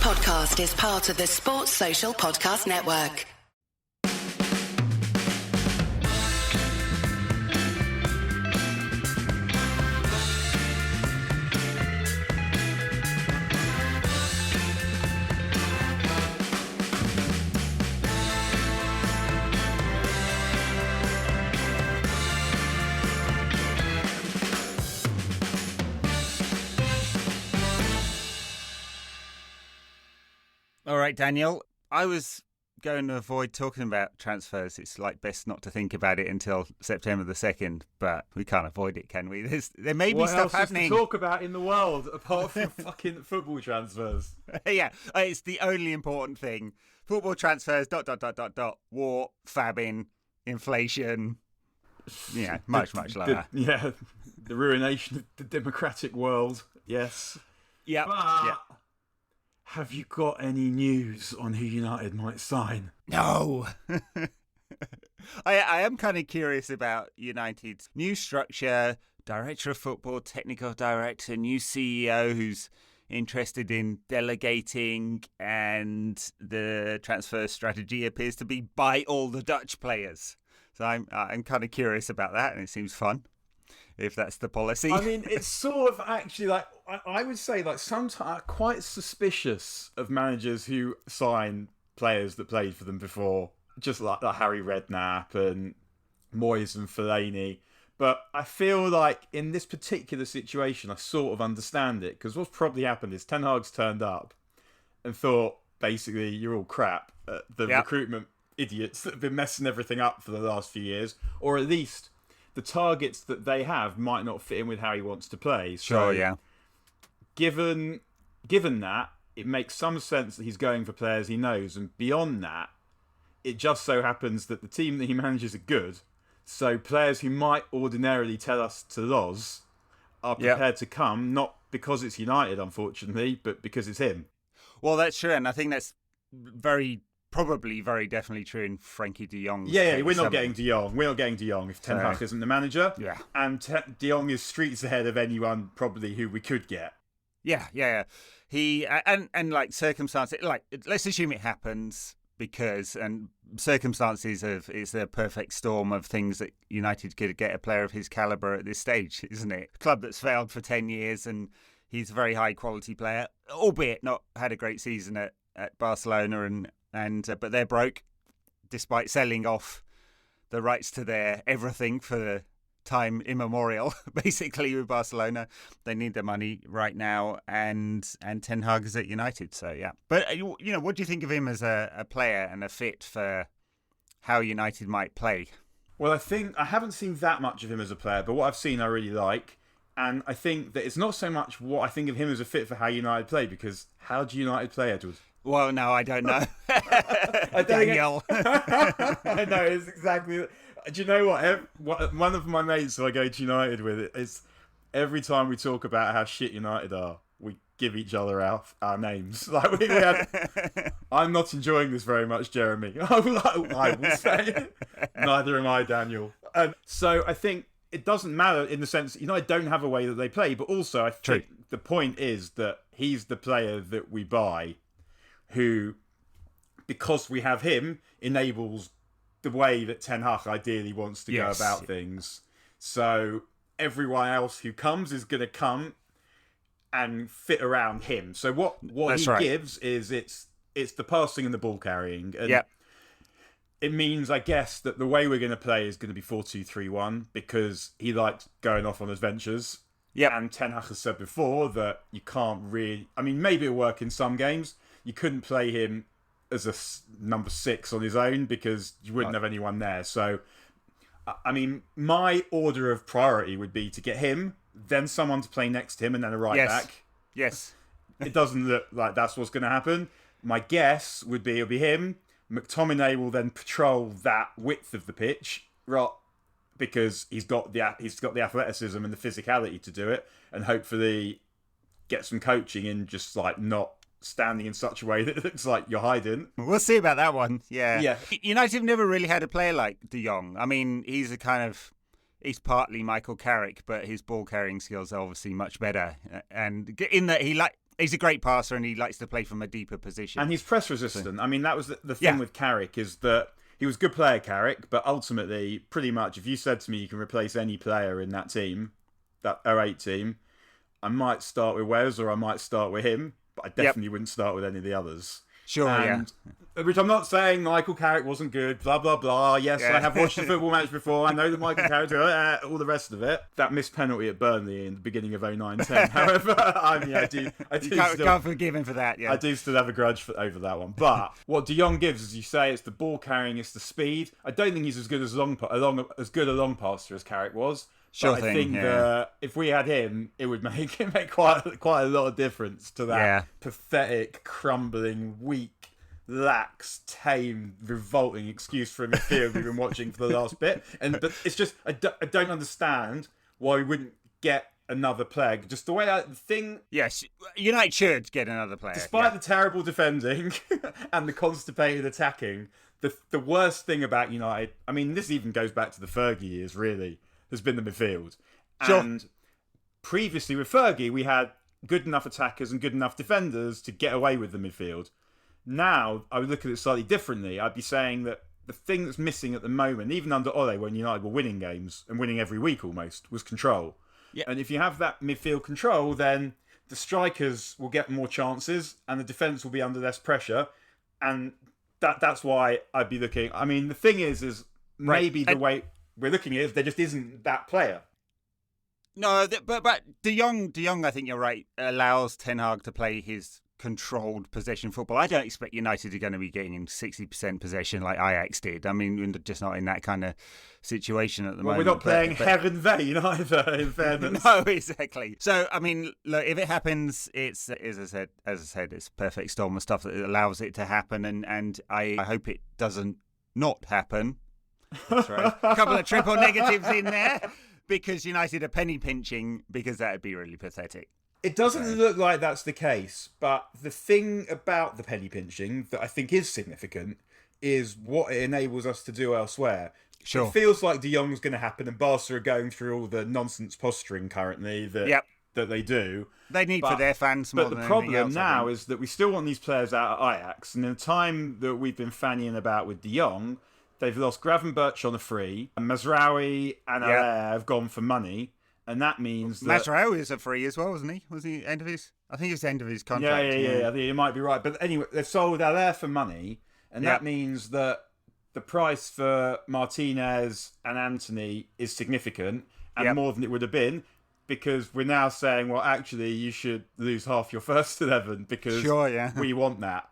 podcast is part of the Sports Social Podcast Network. All right, Daniel, I was going to avoid talking about transfers. It's best not to think about it until September the 2nd, but we can't avoid it, can we? There may be stuff happening. What else is to talk about in the world apart from fucking football transfers? Yeah, it's the only important thing. Football transfers, ... war, famine, inflation, much lower. The ruination of the democratic world, yes. Yep. But have you got any news on who United might sign? No. I am kind of curious about United's new structure, director of football, technical director, new CEO who's interested in delegating, and the transfer strategy appears to be buy all the Dutch players. So I'm kind of curious about that, and it seems fun if that's the policy. I mean, it's sort of actually I would say sometimes quite suspicious of managers who sign players that played for them before, just like Harry Redknapp and Moyes and Fellaini. But I feel like in this particular situation, I sort of understand it, because what's probably happened is Ten Hag's turned up and thought, basically, you're all crap. The recruitment idiots that have been messing everything up for the last few years, or at least the targets that they have might not fit in with how he wants to play. So, sure, yeah. Given that, it makes some sense that he's going for players he knows, and beyond that, it just so happens that the team that he manages are good. So players who might ordinarily tell us to lose are prepared to come, not because it's United, unfortunately, but because it's him. Well, that's true, and I think that's probably very definitely true in Frankie de Jong's case. We're not getting de Jong. We're not getting de Jong if Ten Hag isn't the manager. Yeah. And de Jong is streets ahead of anyone probably who we could get. Yeah. He and like circumstances, let's assume it happens, because circumstances it's a perfect storm of things that United could get a player of his caliber at this stage, isn't it? A club that's failed for 10 years, and he's a very high quality player, albeit not had a great season at Barcelona, but they're broke despite selling off the rights to their everything for the time immemorial, basically, with Barcelona. They need their money right now, and Ten Hag is at United, so yeah. But, what do you think of him as a player and a fit for how United might play? Well, I haven't seen that much of him as a player, but what I've seen I really like. And I think that it's not so much what I think of him as a fit for how United play, because how do United play, Edward? Well, no, I don't know. Daniel. I know, it's exactly... Do you know what? One of my mates who I go to United with, is every time we talk about how shit United are, we give each other our names. I'm not enjoying this very much, Jeremy. I will say. Neither am I, Daniel. So I think it doesn't matter in the sense that United don't have a way that they play, but also I think the point is that he's the player that we buy, who, because we have him, enables the way that Ten Hag ideally wants to go about things. So everyone else who comes is going to come and fit around him. So what he gives is it's the passing and the ball carrying. And it means, I guess, that the way we're going to play is going to be 4-2-3-1, because he likes going off on adventures. Yep. And Ten Hag has said before that you can't really... I mean, maybe it'll work in some games. You couldn't play him as a number 6 on his own, because you wouldn't have anyone there. So, I mean, my order of priority would be to get him, then someone to play next to him, and then a right back. Yes. It doesn't look like that's what's going to happen. My guess would be it'll be him. McTominay will then patrol that width of the pitch, right? Because he's got the athleticism and the physicality to do it, and hopefully get some coaching in, just not standing in such a way that it looks like you're hiding. We'll see about that one. Yeah. United have never really had a player like De Jong. I mean, he's partly Michael Carrick, but his ball carrying skills are obviously much better. And in that He's a great passer and he likes to play from a deeper position. And he's press resistant. I mean, that was the thing with Carrick, is that he was a good player, Carrick, but ultimately, pretty much, if you said to me you can replace any player in that team, that 08 team, I might start with Wes or I might start with him, but I definitely wouldn't start with any of the others. Sure, Which I'm not saying Michael Carrick wasn't good, blah, blah, blah. Yes, I have watched the football match before. I know that Michael Carrick, all the rest of it. That missed penalty at Burnley in the beginning of 09-10. However, I do can't forgive him for that, yeah. I do still have a grudge over that one. But what De Jong gives, as you say, it's the ball carrying, it's the speed. I don't think he's as good as a long passer as Carrick was. Sure but thing, I think that if we had him, it would make quite a lot of difference to that pathetic, crumbling, weak, lax, tame, revolting excuse for a midfield we've been watching for the last bit. But it's just I don't understand why we wouldn't get another player. Just the way the thing. Yes, United should get another player. Despite the terrible defending and the constipated attacking, the worst thing about United, I mean, this even goes back to the Fergie years, really, has been the midfield. Sure. And previously with Fergie, we had good enough attackers and good enough defenders to get away with the midfield. Now, I would look at it slightly differently. I'd be saying that the thing that's missing at the moment, even under Ole, when United were winning games and winning every week almost, was control. Yeah. And if you have that midfield control, then the strikers will get more chances and the defence will be under less pressure. And that's why I'd be looking. I mean, the thing is maybe the way we're looking at it, there just isn't that player. No, but De Jong, I think you're right, allows Ten Hag to play his controlled possession football. I don't expect United are going to be getting in 60% possession like Ajax did. I mean, we're just not in that kind of situation at the moment. We're not playing Herenveen either, in fairness. No, exactly. So, I mean, look, if it happens, it's, as I said, it's a perfect storm of stuff that allows it to happen, and I hope it doesn't not happen. That's right. A couple of triple negatives in there, because United are penny pinching, because that would be really pathetic. It doesn't look like that's the case, but the thing about the penny pinching that I think is significant is what it enables us to do elsewhere. Sure. It feels like De Jong's going to happen, and Barca are going through all the nonsense posturing currently that they do. They need for their fans more than anything else. But the problem now is that we still want these players out at Ajax, and in the time that we've been fannying about with De Jong, they've lost Gravenberch on a free, and Mazraoui and Allaire have gone for money. And that means that Mazraoui is a free as well, wasn't he? Was he end of his? I think it was the end of his contract. Yeah. I think you might be right. But anyway, they've sold Allaire for money, and that means that the price for Martinez and Anthony is significant and more than it would have been, because we're now saying, well, actually, you should lose half your first 11 because we want that.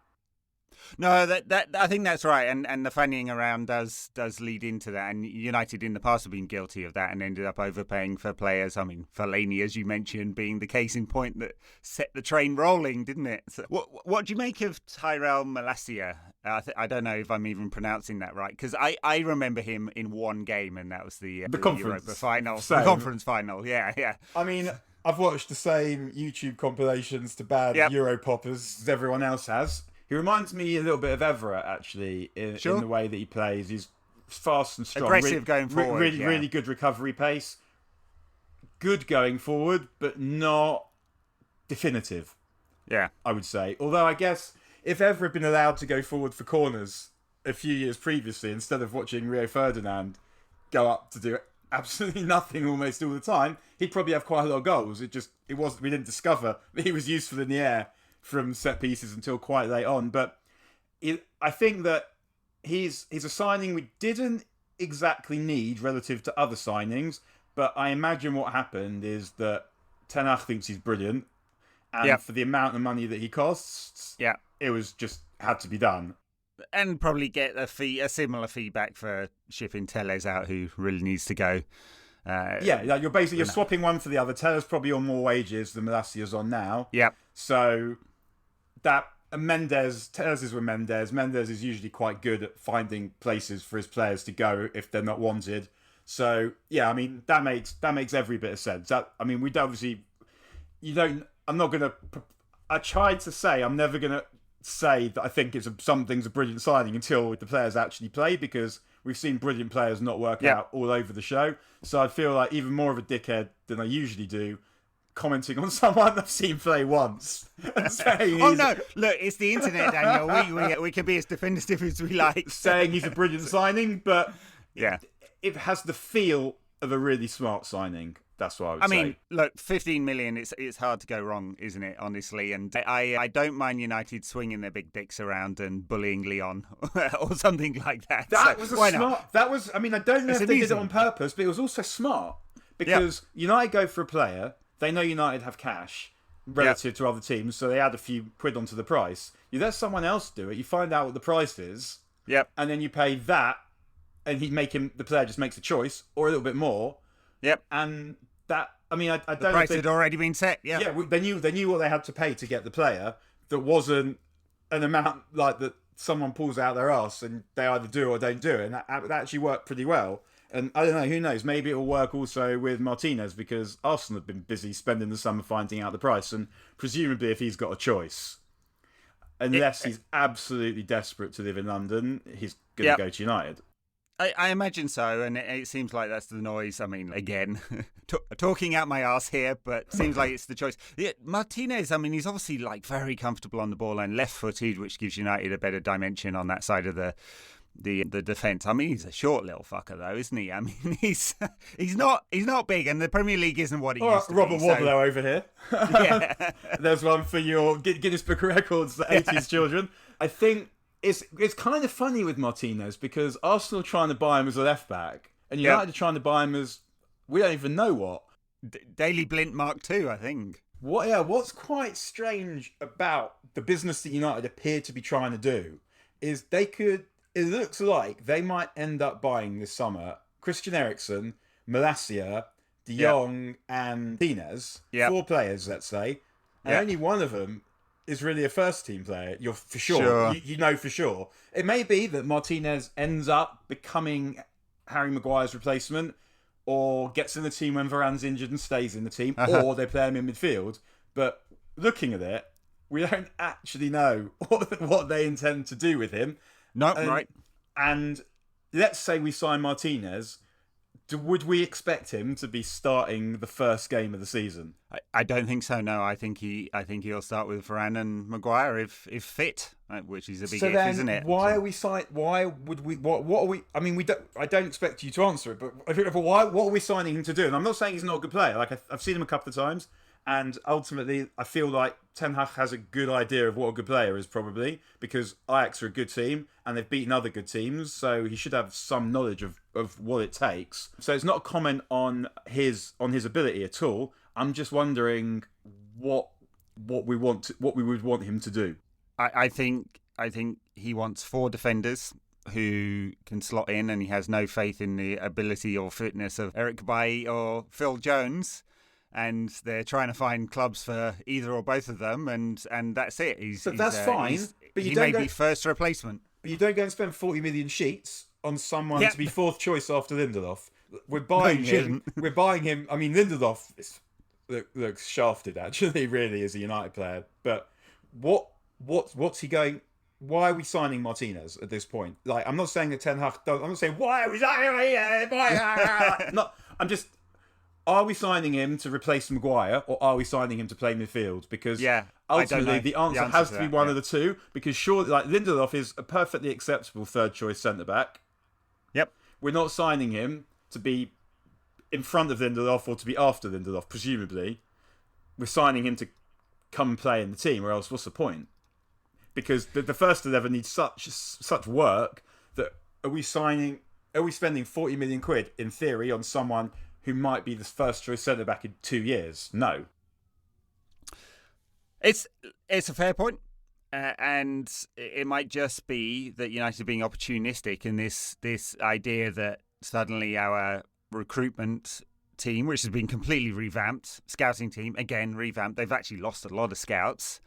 No, that I think that's right, and the fannying around does lead into that. And United in the past have been guilty of that and ended up overpaying for players. I mean, Fellaini, as you mentioned, being the case in point that set the train rolling, didn't it? So, what do you make of Tyrell Malacia? I don't know if I'm even pronouncing that right, because I remember him in one game, and that was the conference Europa final, the conference final. Yeah. I mean, I've watched the same YouTube compilations to bad Europop as everyone else has. He reminds me a little bit of Everett, actually, in the way that he plays. He's fast and strong. Aggressive going forward. Really good recovery pace. Good going forward, but not definitive, I would say. Although, I guess, if Everett had been allowed to go forward for corners a few years previously, instead of watching Rio Ferdinand go up to do absolutely nothing almost all the time, he'd probably have quite a lot of goals. We didn't discover that he was useful in the air from set pieces until quite late on. But I think that he's a signing we didn't exactly need relative to other signings, but I imagine what happened is that Ten Hag thinks he's brilliant, and for the amount of money that he costs, it was just had to be done. And probably get a similar feedback for shipping Tellez out, who really needs to go. You're swapping one for the other. Tellez probably on more wages than Malacia's on now. So that Tellez is with Mendes. Mendes is usually quite good at finding places for his players to go if they're not wanted. So I mean that makes every bit of sense. We'd obviously I'm never gonna say that I think something's a brilliant signing until the players actually play, because we've seen brilliant players not work out all over the show. So I feel like even more of a dickhead than I usually do, commenting on someone I've seen play once. And saying oh no! Look, it's the internet, Daniel. We can be as definitive as we like. Saying he's a brilliant signing, but yeah, it has the feel of a really smart signing. That's what I would say. I mean, look, 15 million, it's hard to go wrong, isn't it, honestly? And I don't mind United swinging their big dicks around and bullying Leon or something like that. That so, was a why smart... not? That was... I mean, I don't know if they did it on purpose, but it was also smart. Because United go for a player, they know United have cash relative to other teams, so they add a few quid onto the price. You let someone else do it, you find out what the price is, and then you pay that, and the player just makes a choice, or a little bit more. And... that, I mean, I don't know. The price had already been set, Yeah, they knew what they had to pay to get the player. That wasn't an amount like that someone pulls out their arse and they either do or don't do it. And that actually worked pretty well. And I don't know, who knows? Maybe it will work also with Martinez because Arsenal have been busy spending the summer finding out the price. And presumably if he's got a choice, unless he's absolutely desperate to live in London, he's going to go to United. I imagine so, and it seems like that's the noise. I mean, again, talking out my arse here, but seems like it's the choice. Yeah, Martinez, I mean, he's obviously like very comfortable on the ball and left-footed, which gives United a better dimension on that side of the defence. I mean, he's a short little fucker, though, isn't he? I mean, he's not big, and the Premier League isn't what it used to Robert be. Wadlow over here. Yeah. There's one for your Guinness Book of Records, the 80s children. I think it's kind of funny with Martinez because Arsenal are trying to buy him as a left back, and United are trying to buy him as we don't even know what. Daily Blint Mark II, I think. What's quite strange about the business that United appear to be trying to do is it looks like they might end up buying this summer Christian Eriksen, Malacia, De Jong, and Martinez. 4 players, let's say, and only one of them is really a first team player. You're for sure. You know for sure. It may be that Martinez ends up becoming Harry Maguire's replacement, or gets in the team when Varane's injured and stays in the team, or they play him in midfield. But looking at it, we don't actually know what they intend to do with him. No, right. And let's say we sign Martinez. Would we expect him to be starting the first game of the season? I don't think so. No, I think he'll start with Varane and Maguire if fit, which is a big if, isn't it? Why are we signing? Why would we? What are we? I mean, we don't. I don't expect you to answer it, but why? What are we signing him to do? And I'm not saying he's not a good player. Like I've seen him a couple of times, and ultimately, I feel like Ten Hag has a good idea of what a good player is, probably because Ajax are a good team and they've beaten other good teams, so he should have some knowledge of what it takes. So it's not a comment on his ability at all. I'm just wondering what we would want him to do. I think he wants 4 defenders who can slot in, and he has no faith in the ability or fitness of Eric Bailly or Phil Jones. And they're trying to find clubs for either or both of them, and that's it. That's fine. But he may be first replacement. But you don't go and spend 40 million sheets on someone to be 4th choice after Lindelof. We're buying him. We're buying him. I mean, Lindelof looks shafted, actually, really, as a United player. But what's he going? Why are we signing Martinez at this point? Like, I'm not saying that Ten Hag. I'm not saying why are we signing him. Are we signing him to replace Maguire, or are we signing him to play midfield? Because ultimately the answer has to be one of the two. Because surely, like, Lindelof is a perfectly acceptable 3rd choice centre back. Yep. We're not signing him to be in front of Lindelof or to be after Lindelof. Presumably, we're signing him to come play in the team, or else what's the point? Because the first 11 needs such work that are we spending 40 million quid in theory on someone who might be the first choice centre back in 2 years? No. It's a fair point, and it might just be that United are being opportunistic in this idea that suddenly our recruitment team, which has been completely revamped, scouting team again revamped. They've actually lost a lot of scouts,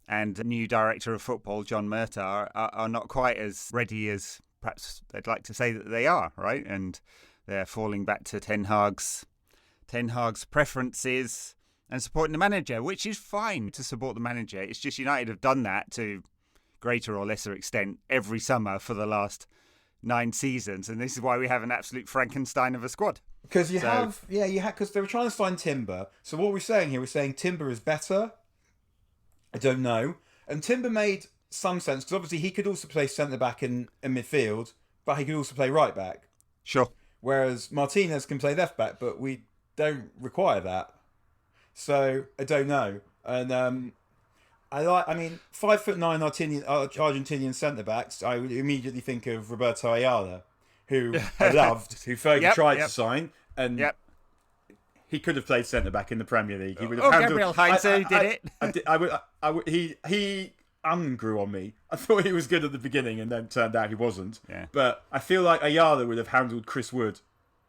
and the new director of football, John Murtagh, are not quite as ready as perhaps they'd like to say that they are, right? And they're falling back to Ten Hag's preferences and supporting the manager, which is fine to support the manager. It's just United have done that to greater or lesser extent every summer for the last 9 seasons, and this is why we have an absolute Frankenstein of a squad. Because because they were trying to sign Timber. So what we're saying here, we're saying Timber is better. I don't know. And Timber made some sense because obviously he could also play centre back in midfield, but he could also play right back. Sure. Whereas Martinez can play left back, but we don't require that. So I don't know. And 5'9" Argentinian centre backs. I would immediately think of Roberto Ayala, who I loved, who Fergie tried to sign, and he could have played centre back in the Premier League. He would have handled. Gabriel Heinze did it. He ungrew on me. I thought he was good at the beginning, and then turned out he wasn't. Yeah. But I feel like Ayala would have handled Chris Wood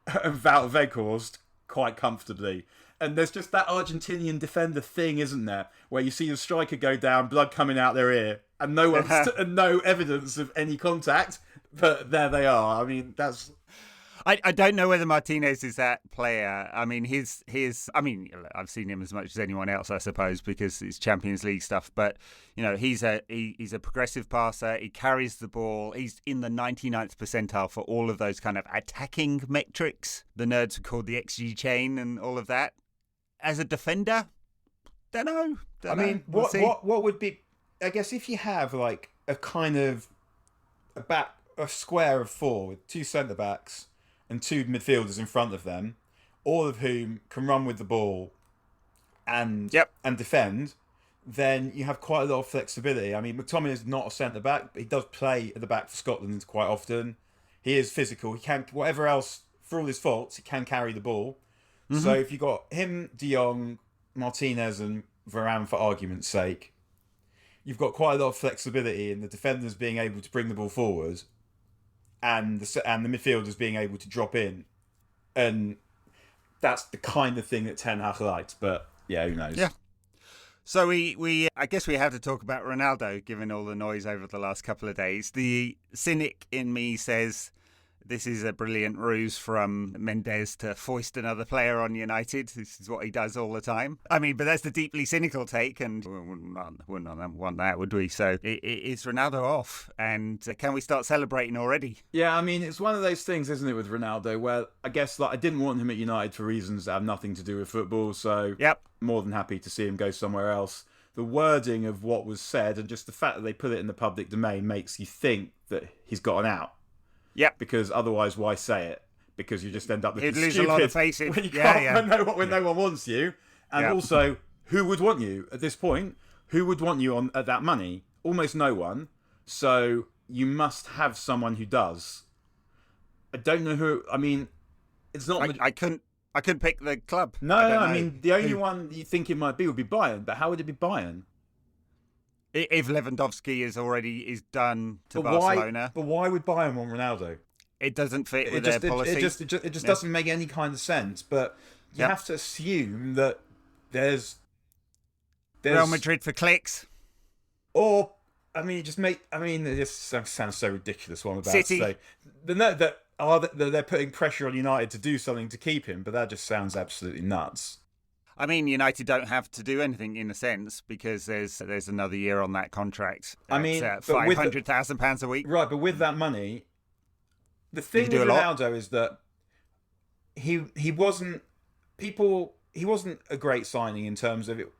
and Wout Weghorst quite comfortably. And there's just that Argentinian defender thing, isn't there? Where you see the striker go down, blood coming out their ear, and no evidence of any contact. But there they are. I mean, that's. I don't know whether Martinez is that player. I mean, I've seen him as much as anyone else, I suppose, because it's Champions League stuff. But he's a progressive passer. He carries the ball. He's in the 99th percentile for all of those kind of attacking metrics. The nerds would call the XG chain and all of that. As a defender, don't know. What would be? I guess if you have like a kind of a square of four with two centre backs and two midfielders in front of them, all of whom can run with the ball and defend, then you have quite a lot of flexibility. I mean, McTominay is not a centre back, but he does play at the back for Scotland quite often. He is physical. He can, whatever else, for all his faults, he can carry the ball. Mm-hmm. So if you got him, De Jong, Martinez, and Varane for argument's sake, you've got quite a lot of flexibility in the defenders being able to bring the ball forward, and the midfielders being able to drop in, and that's the kind of thing that Ten Hag liked. But yeah, who knows? Yeah. So I guess we have to talk about Ronaldo, given all the noise over the last couple of days. The cynic in me says this is a brilliant ruse from Mendes to foist another player on United. This is what he does all the time. I mean, but that's the deeply cynical take, and we wouldn't want that, would we? So is Ronaldo off? And can we start celebrating already? Yeah, I mean, it's one of those things, isn't it, with Ronaldo, where I guess I didn't want him at United for reasons that have nothing to do with football, so more than happy to see him go somewhere else. The wording of what was said and just the fact that they put it in the public domain makes you think that he's gotten out. Yeah, because otherwise, why say it? Because you just end up looking stupid. He'd lose a lot of faces. When you can't when no one wants you, and also, who would want you at this point? Who would want you at that money? Almost no one. So you must have someone who does. I don't know who. I mean, it's not. I couldn't pick the club. No, I mean the only one you think it might be would be Bayern. But how would it be Bayern? If Lewandowski is done to Barcelona. But why would Bayern want Ronaldo? It doesn't fit with their policy. It just doesn't make any kind of sense. But you have to assume that there's Real Madrid for clicks. Or, this sounds so ridiculous what I'm about City. to say. They're putting pressure on United to do something to keep him, but that just sounds absolutely nuts. I mean, United don't have to do anything in a sense because there's another year on that contract. £500,000 a week. Right, but with that money, the thing with Ronaldo is that he wasn't a great signing in terms of it.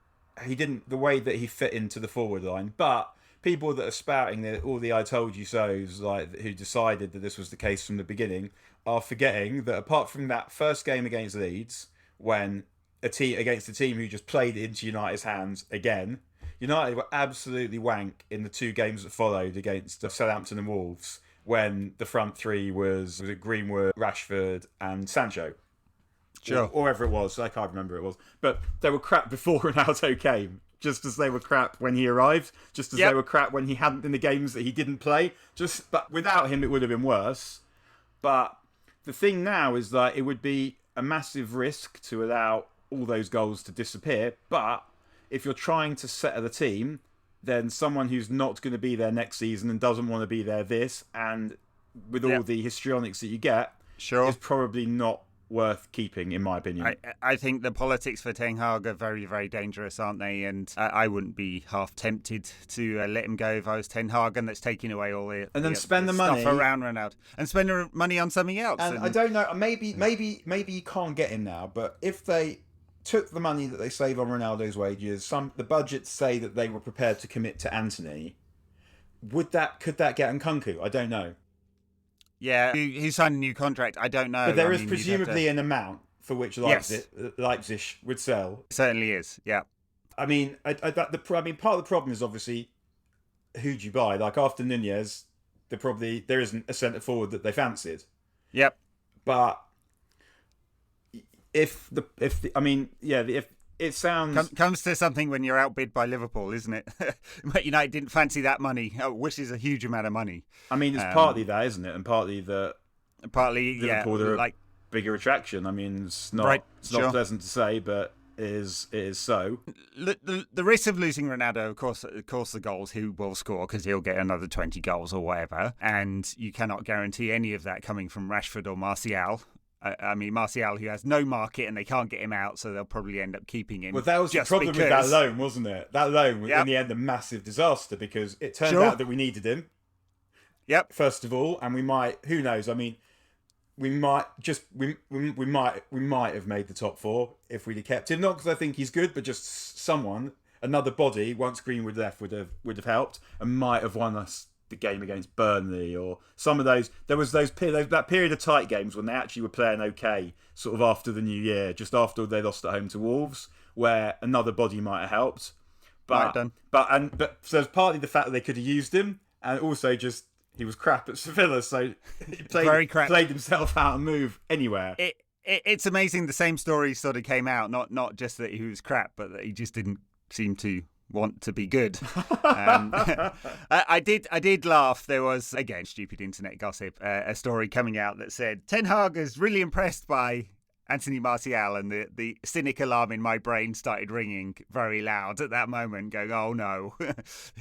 He didn't the way that he fit into the forward line, but people that are spouting all the "I told you so"s, like who decided that this was the case from the beginning, are forgetting that apart from that first game against Leeds, when against a team who just played into United's hands again. United were absolutely wank in the two games that followed against Southampton and Wolves, when the front three was it Greenwood, Rashford and Sancho. Sure. Or whoever it was, I can't remember who it was. But they were crap before Ronaldo came, just as they were crap when he arrived, just as they were crap when he hadn't in the games that he didn't play. But without him, it would have been worse. But the thing now is that it would be a massive risk to allow all those goals to disappear, but if you're trying to settle the team, then someone who's not going to be there next season and doesn't want to be there and with all the histrionics that you get, is probably not worth keeping, in my opinion. I think the politics for Ten Hag are very, very dangerous, aren't they? And I wouldn't be half tempted to let him go if I was Ten Hag, and that's taking away all the and then spend the money stuff around Ronaldo and spend the money on something else. And I don't know, maybe you can't get him now, but if they took the money that they save on Ronaldo's wages, the budgets say that they were prepared to commit to Antony. Could that get Nkunku? I don't know. Yeah, he signed a new contract. I don't know. But there is presumably an amount for which Leipzig would sell. It certainly is. Yeah. I mean, part of the problem is obviously who do you buy? Like after Nunez, there isn't a centre forward that they fancied. Yep. But if it sounds comes to something when you're outbid by Liverpool, isn't it? United didn't fancy that money, which is a huge amount of money. I mean, it's partly that, isn't it? And partly Liverpool are a bigger attraction. I mean, it's not pleasant to say, but it is so. The risk of losing Ronaldo, of course, the goals he will score because he'll get another 20 goals or whatever, and you cannot guarantee any of that coming from Rashford or Martial. I mean, Martial, who has no market and they can't get him out, so they'll probably end up keeping him. Well, that was the problem with that loan, wasn't it? That loan was in the end a massive disaster because it turned out that we needed him. Yep. First of all, and we might, who knows? I mean, we might have made the top four if we'd have kept him. Not because I think he's good, but just another body. Once Greenwood left, would have helped and might have won us the game against Burnley or some of those. There was that period of tight games when they actually were playing okay, sort of after the new year, just after they lost at home to Wolves, where another body might have helped. But so it's partly the fact that they could have used him, and also just he was crap at Sevilla, so he played himself out and move anywhere. It's amazing. The same story sort of came out, not just that he was crap, but that he just didn't seem to want to be good. I did laugh. There was, again, stupid internet gossip, a story coming out that said Ten Hag is really impressed by Anthony Martial, and the cynic alarm in my brain started ringing very loud at that moment, going, oh no.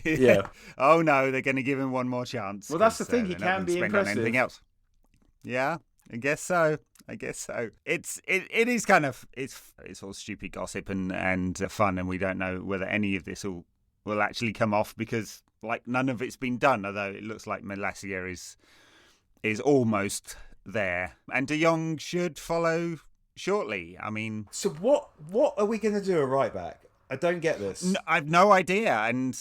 Yeah. Oh no, they're going to give him one more chance. Well, that's the thing, he can be impressive. On anything else. Yeah, I guess so. It is kind of it's all stupid gossip and fun, and we don't know whether any of this will actually come off because none of it's been done. Although it looks like Malacia is almost there, and De Jong should follow shortly. I mean, so what are we going to do at right back? I don't get this. I've no idea, and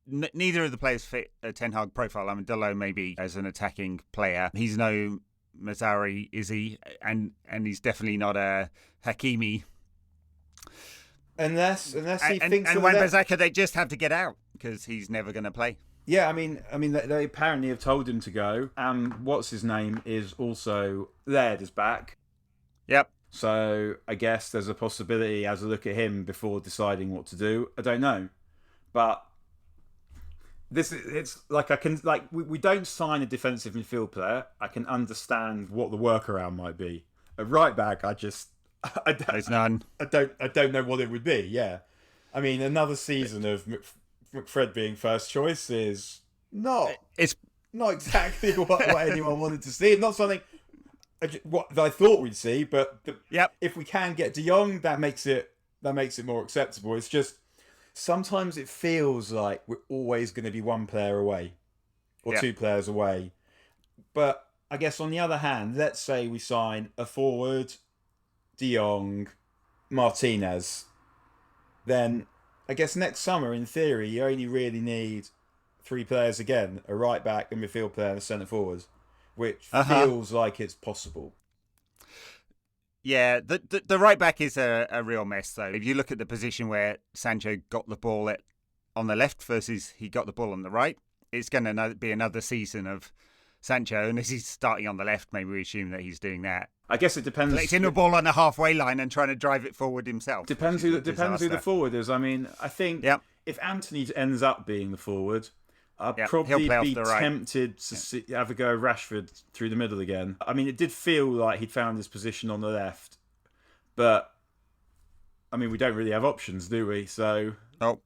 neither of the players fit a Ten Hag profile. I mean, Delo maybe as an attacking player, he's no Mazzari, is he? And he's definitely not a Hakimi. Unless he thinks. And Wan-Bissaka, they just have to get out because he's never going to play. Yeah, I mean, they apparently have told him to go, and what's his name is also Laird is back. Yep. So I guess there's a possibility as a look at him before deciding what to do. I don't know, but. We don't sign a defensive midfield player. I can understand what the workaround might be. At right back, there's none. I don't know what it would be. Yeah, I mean, another season of McFred being first choice is not exactly what anyone wanted to see. Not something what I thought we'd see, but if we can get De Jong, that makes it more acceptable. It's just. Sometimes it feels like we're always going to be one player away or two players away. But I guess on the other hand, let's say we sign a forward, De Jong, Martinez. Then I guess next summer, in theory, you only really need three players again, a right back, a midfield player and a centre forward, which feels like it's possible. Yeah, the right back is a real mess, though. If you look at the position where Sancho got the ball on the left versus he got the ball on the right, it's going to be another season of Sancho. And as he's starting on the left, maybe we assume that he's doing that. I guess it depends. Collecting the ball on the halfway line and trying to drive it forward himself. Depends who the forward is. I mean, I think if Antony ends up being the forward, I'd probably be tempted to have a go at Rashford through the middle again. I mean, it did feel like he'd found his position on the left, but I mean, we don't really have options, do we? So no.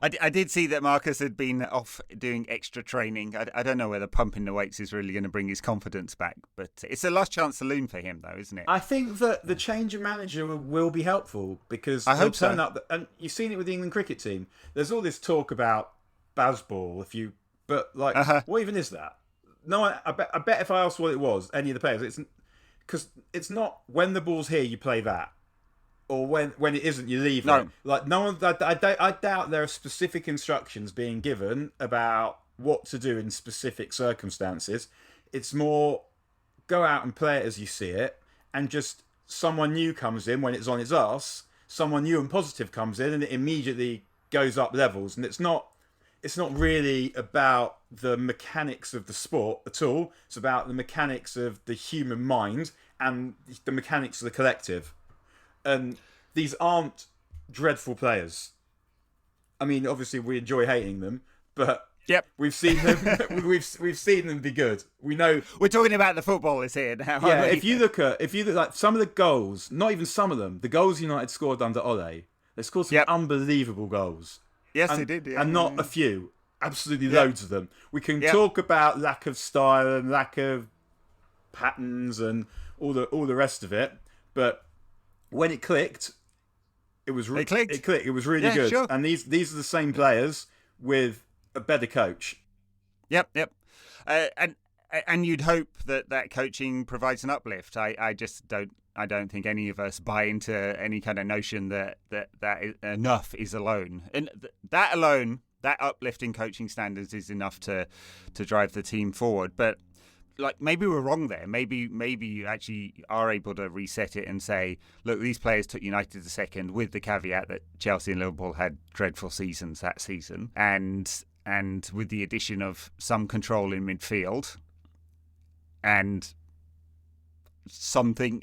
I did see that Marcus had been off doing extra training. I don't know whether pumping the weights is really going to bring his confidence back, but it's a last chance saloon for him, though, isn't it? I think that the change of manager will be helpful because I hope so. up, and you've seen it with the England cricket team. There's all this talk about Bazball, but what even is that? No, I bet if I asked what it was, any of the players, because it's not when the ball's here you play that. Or when it isn't, you leave it. Like no one, I doubt there are specific instructions being given about what to do in specific circumstances. It's more go out and play it as you see it, and just someone new comes in when it's on its arse. Someone new and positive comes in, and it immediately goes up levels. And it's not really about the mechanics of the sport at all. It's about the mechanics of the human mind and the mechanics of the collective. And these aren't dreadful players. I mean, obviously we enjoy hating them, but we've seen them. we've seen them be good. We know we're talking about the footballers here now. Yeah, if you look like some of the goals, not even some of them, the goals United scored under Ole, they scored some unbelievable goals. Yes, they did, and not a few. Absolutely loads of them. We can talk about lack of style and lack of patterns and all the rest of it, but when it clicked, it was it clicked. It clicked. It was really good. Sure. And these are the same players with a better coach. Yep. And you'd hope that coaching provides an uplift. I just don't. I don't think any of us buy into any kind of notion that enough is alone. And that alone, that uplift in coaching standards is enough to drive the team forward. But like maybe we're wrong there. Maybe you actually are able to reset it and say, look, these players took United to second, with the caveat that Chelsea and Liverpool had dreadful seasons that season, and with the addition of some control in midfield and something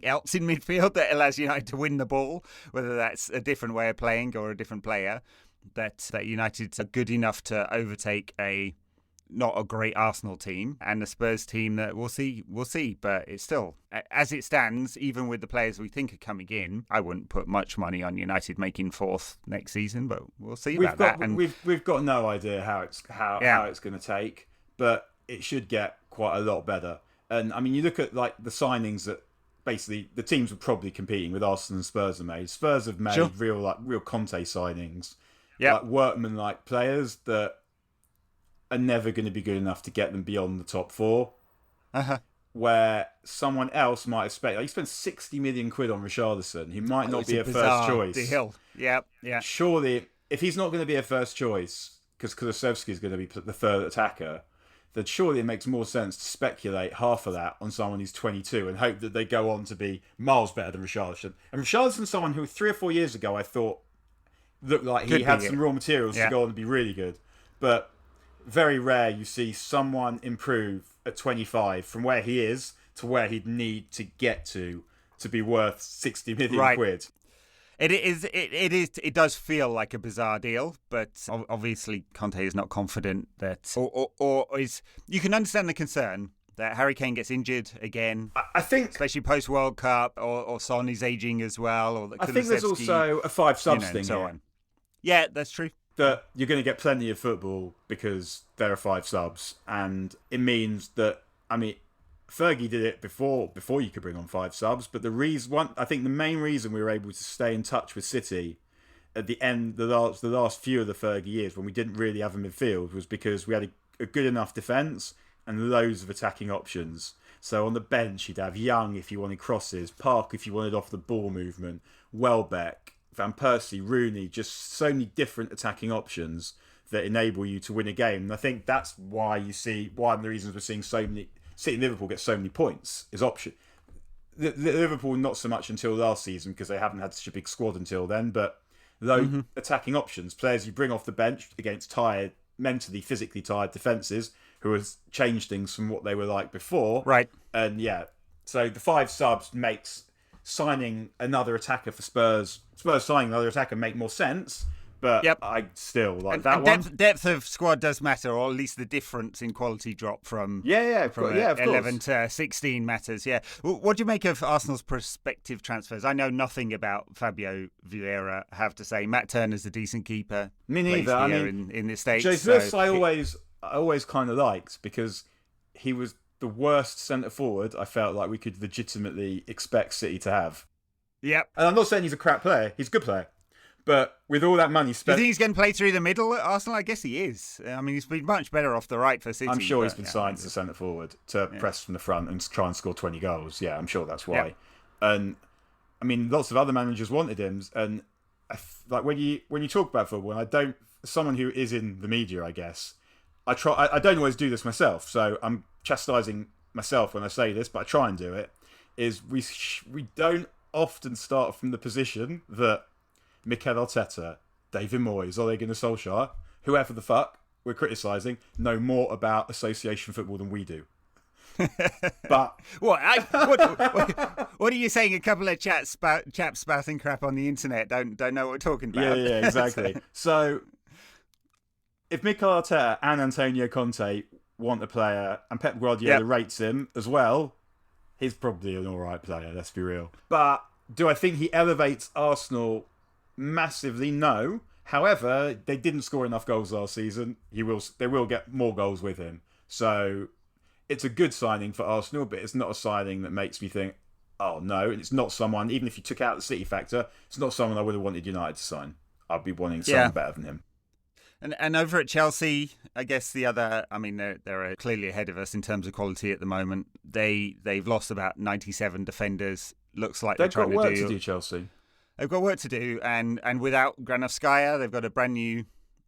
else in midfield that allows United to win the ball, whether that's a different way of playing or a different player, that United are good enough to overtake not a great Arsenal team and the Spurs team that we'll see. But it's still, as it stands, even with the players we think are coming in, I wouldn't put much money on United making fourth next season, but we'll see about that. And we've got no idea how it's going to take, but it should get quite a lot better. And I mean, you look at like the signings that basically the teams were probably competing with, Arsenal and Spurs have made. Spurs have made real Conte signings, like workman-like players that are never going to be good enough to get them beyond the top four. Where someone else might have spent, like, you spent 60 million quid on Richarlison, he might not be a first choice. Deal. Yeah. Surely, if he's not going to be a first choice, because Kulusevski is going to be the third attacker, then surely it makes more sense to speculate half of that on someone who's 22 and hope that they go on to be miles better than Richarlison. And Richarlison's someone who 3 or 4 years ago I thought looked like he had some raw materials to go on and be really good. But very rare you see someone improve at 25 from where he is to where he'd need to get to be worth 60 million quid. It does feel like a bizarre deal, but obviously Conte is not confident that, or is. You can understand the concern that Harry Kane gets injured again. I think, especially post World Cup, or Son is aging as well, or I think there's also a 5 subs thing so here. on. Yeah, that's true. That you're going to get plenty of football because there are 5 subs, and it means that, I mean, Fergie did it before you could bring on 5 subs, but I think the main reason we were able to stay in touch with City at the end, the last few of the Fergie years when we didn't really have a midfield, was because we had a good enough defence and loads of attacking options. So on the bench you'd have Young if you wanted crosses, Park if you wanted off the ball movement, Welbeck, Van Persie, Rooney, just so many different attacking options that enable you to win a game. And I think that's why one of the reasons we're seeing so many City and Liverpool get so many points is option. Liverpool not so much until last season because they haven't had such a big squad until then, but those attacking options, players you bring off the bench against tired, mentally, physically tired defences who has changed things from what they were like before. Right. And so the 5 subs makes signing another attacker for Spurs signing another attacker make more sense, But Yep. I still like And, that and one. depth of squad does matter, or at least the difference in quality drop from Of 11 course. to 16 matters. Yeah. What do you make of Arsenal's prospective transfers? I know nothing about Fabio Vieira, I have to say. Matt Turner's a decent keeper. Me Plays neither. here in the States. Jesus, so I always kind of liked because he was the worst centre forward I felt like we could legitimately expect City to have. Yep. And I'm not saying he's a crap player; he's a good player. But with all that money Do you spent, think he's going to play through the middle at Arsenal? I guess he is. I mean, he's been much better off the right for City. I'm sure he's but, been signed as a centre forward to press from the front and try and score 20 goals. Yeah, I'm sure that's why. And I mean, lots of other managers wanted him. And like when you talk about football, and someone who is in the media, I guess, I don't always do this myself, so I'm chastising myself when I say this, but I try and do it. Is we don't often start from the position that Mikel Arteta, David Moyes, Ole Gunnar Solskjaer, whoever the fuck we're criticising, know more about association football than we do. But what are you saying? A couple of chaps spouting crap on the internet don't know what we're talking about. Yeah, exactly. So if Mikel Arteta and Antonio Conte want a player, and Pep Guardiola rates him as well, he's probably an all right player. Let's be real. But do I think he elevates Arsenal massively? No. However, they didn't score enough goals last season. They will get more goals with him. So it's a good signing for Arsenal, but it's not a signing that makes me think, oh no. And it's not someone, even if you took out the City factor, it's not someone I would have wanted United to sign. I'd be wanting someone better than him. And over at Chelsea, I guess they're clearly ahead of us in terms of quality at the moment. They've lost about 97 defenders. Looks like They've they're got trying work to to do, Chelsea. They've got work to do, and without Granovskaya, they've got a brand new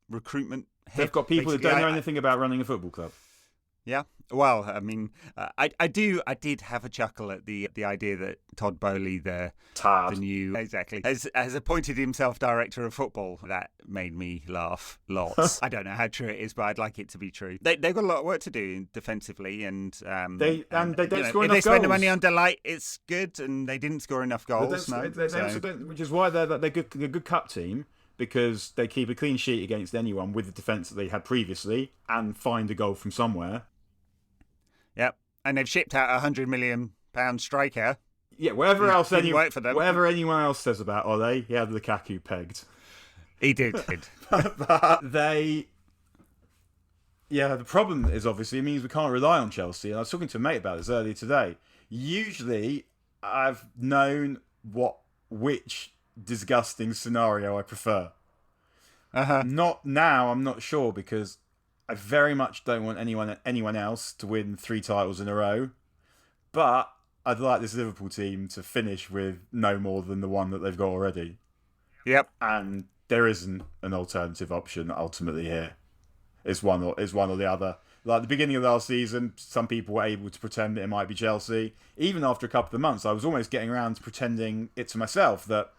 recruitment head. They've got people that don't know anything about running a football club. Yeah. Well, I mean, I did have a chuckle at the idea that Todd Bowley, the new has appointed himself director of football. That made me laugh lots. I don't know how true it is, but I'd like it to be true. They've got a lot of work to do defensively, and they don't score enough goals. If they spend the money on Delight, it's good, and they didn't score enough goals. They also don't, which is why they're a good cup team, because they keep a clean sheet against anyone with the defence that they had previously and find a goal from somewhere. Yep, and they've shipped out £100 million striker. Yeah, whatever work anyone else says about Ole, he had Lukaku pegged. He did. But the problem is obviously it means we can't rely on Chelsea. And I was talking to a mate about this earlier today. Usually, I've known which disgusting scenario I prefer. Not now. I'm not sure, because I very much don't want anyone else to win 3 titles in a row. But I'd like this Liverpool team to finish with no more than the one that they've got already. Yep. And there isn't an alternative option ultimately here. It's one or the other. Like the beginning of last season, some people were able to pretend that it might be Chelsea. Even after a couple of months, I was almost getting around to pretending it to myself that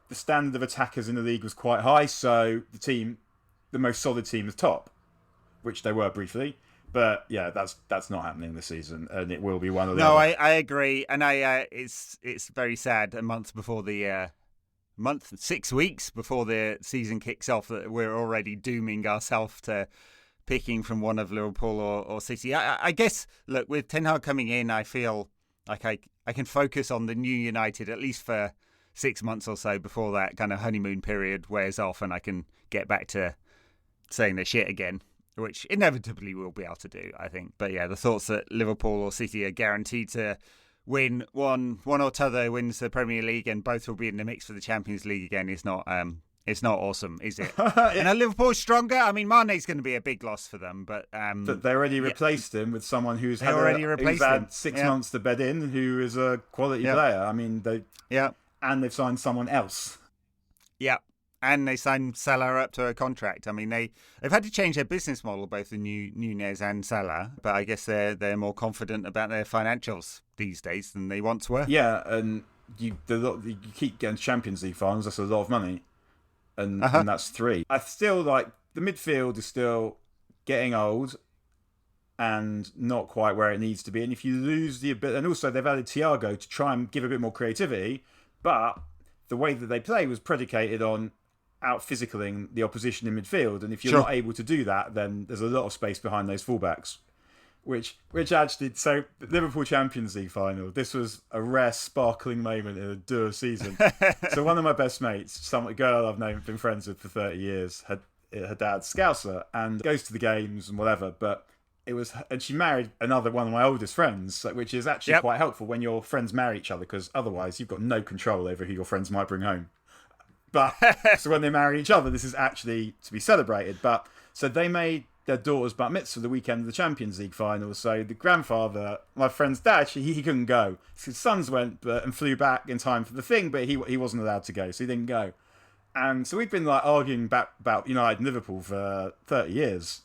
the standard of attackers in the league was quite high, so the most solid team is top, which they were briefly. But yeah, that's not happening this season, and it will be one of the. No, other. I agree, and it's very sad. A month before 6 weeks before the season kicks off, that we're already dooming ourselves to picking from one of Liverpool or City. I guess, look, with Ten Hag coming in, I feel like I can focus on the new United at least for 6 months or so before that kind of honeymoon period wears off, and I can get back to saying the shit again, which inevitably we'll be able to do, I think. But yeah, the thoughts that Liverpool or City are guaranteed to win one or t'other wins the Premier League and both will be in the mix for the Champions League again is not it's not awesome, is it? And are Liverpool stronger? I mean, Mane's going to be a big loss for them, but they already replaced him with someone who's had 6 months to bed in, who is a quality player. I mean, and they've signed someone else. Yeah. And they signed Salah up to a contract. I mean, they've had to change their business model, both the Nunez and Salah. But I guess they're more confident about their financials these days than they once were. Yeah, and you keep getting Champions League finals. That's a lot of money, and that's 3. I still like the midfield is still getting old and not quite where it needs to be. And if you lose the ability, and also they've added Thiago to try and give a bit more creativity, but the way that they play was predicated on out physicaling the opposition in midfield, and if you're not able to do that, then there's a lot of space behind those fullbacks. Which actually, so Liverpool Champions League final, this was a rare sparkling moment in a Dour season. So one of my best mates, a girl I've been friends with for 30 years, her dad's Scouser and goes to the games and whatever, and she married another one of my oldest friends, which is actually quite helpful when your friends marry each other, because otherwise you've got no control over who your friends might bring home. But so when they marry each other, this is actually to be celebrated. But so they made their daughter's bat mitzvah the weekend of the Champions League final. So the grandfather, my friend's dad, he couldn't go. His sons went and flew back in time for the thing, but he wasn't allowed to go, so he didn't go. And so we've been arguing about United and Liverpool for 30 years.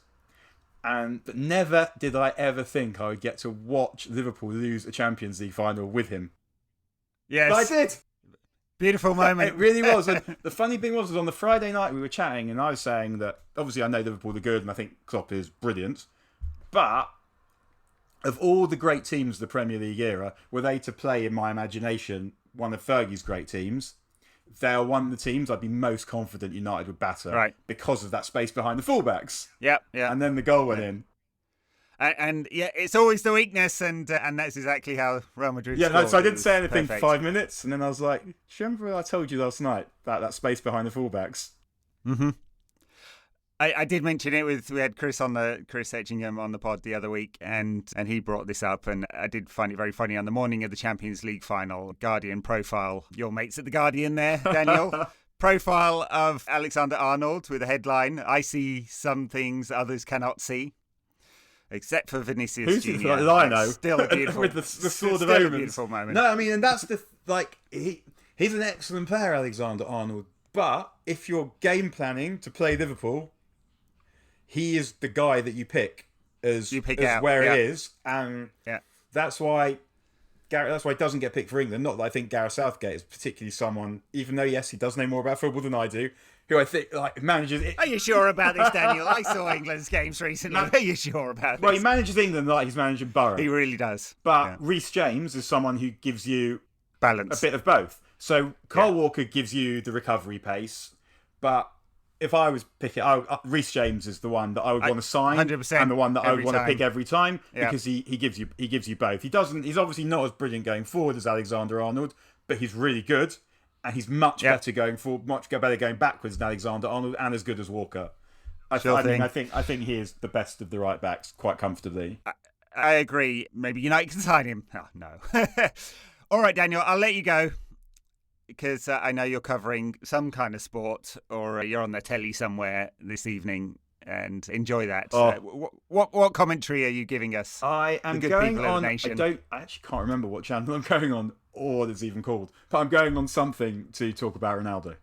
But never did I ever think I would get to watch Liverpool lose a Champions League final with him. Yes. But I did. Beautiful moment. It really was. And the funny thing was on the Friday night we were chatting, and I was saying that obviously I know Liverpool are good and I think Klopp is brilliant. But of all the great teams of the Premier League era, were they to play, in my imagination, one of Fergie's great teams, they are one of the teams I'd be most confident United would batter because of that space behind the fullbacks. Yeah. And then the goal went in. And it's always the weakness, and that's exactly how Real Madrid scored. Yeah, so I didn't say anything for 5 minutes, and then I was like, do you remember I told you last night about that space behind the fullbacks? Mm-hmm. I did mention it we had Chris Etchingham on the pod the other week, and he brought this up, and I did find it very funny. On the morning of the Champions League final, Guardian profile, your mates at the Guardian there, Daniel, profile of Alexander Arnold with a headline, "I see some things others cannot see." Except for Vinicius Who's Jr. Who's Lino? Still a beautiful, with the sword of omens. a Beautiful moment. No, I mean, and that's he's an excellent player, Alexander Arnold. But if you're game planning to play Liverpool, he is the guy that you pick as where it is, and that's why he doesn't get picked for England. Not that I think Gareth Southgate is particularly someone, even though yes, he does know more about football than I do, who I think manages it. Are you sure about this, Daniel? I saw England's games recently. Are you sure about this? Well, he manages England like he's managing Borough. He really does. But Reece James is someone who gives you balance, a bit of both. So Kyle Walker gives you the recovery pace, but if I was picking, Reece James is the one that I would want to sign, 100%, and the one that I would want to pick every time because he gives you both. He's obviously not as brilliant going forward as Alexander Arnold, but he's really good. And he's much better going forward, much better going backwards than Alexander Arnold, and as good as Walker. I think he is the best of the right backs, quite comfortably. I agree. Maybe United can sign him. Oh, no. All right, Daniel, I'll let you go because I know you're covering some kind of sport, or you're on the telly somewhere this evening, and enjoy that. What commentary are you giving us? I am going on. I actually can't remember what channel I'm going on, or what it's even called. But I'm going on something to talk about Ronaldo.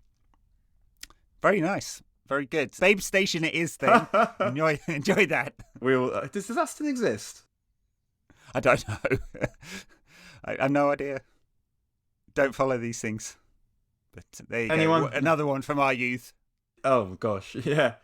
Very nice. Very good. Babe Station it is then. Enjoy that. Does that still exist? I don't know. I have no idea. Don't follow these things. But there you go. Another one from our youth. Oh, gosh. Yeah.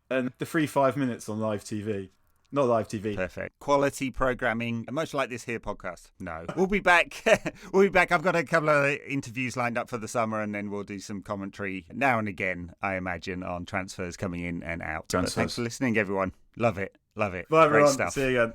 And the free 5 minutes on live TV. Not live TV. Perfect. Quality programming, much like this here podcast. No. We'll be back. I've got a couple of interviews lined up for the summer, and then we'll do some commentary now and again, I imagine, on transfers coming in and out. But thanks for listening, everyone. Love it. Bye, everyone. Great stuff. See you again.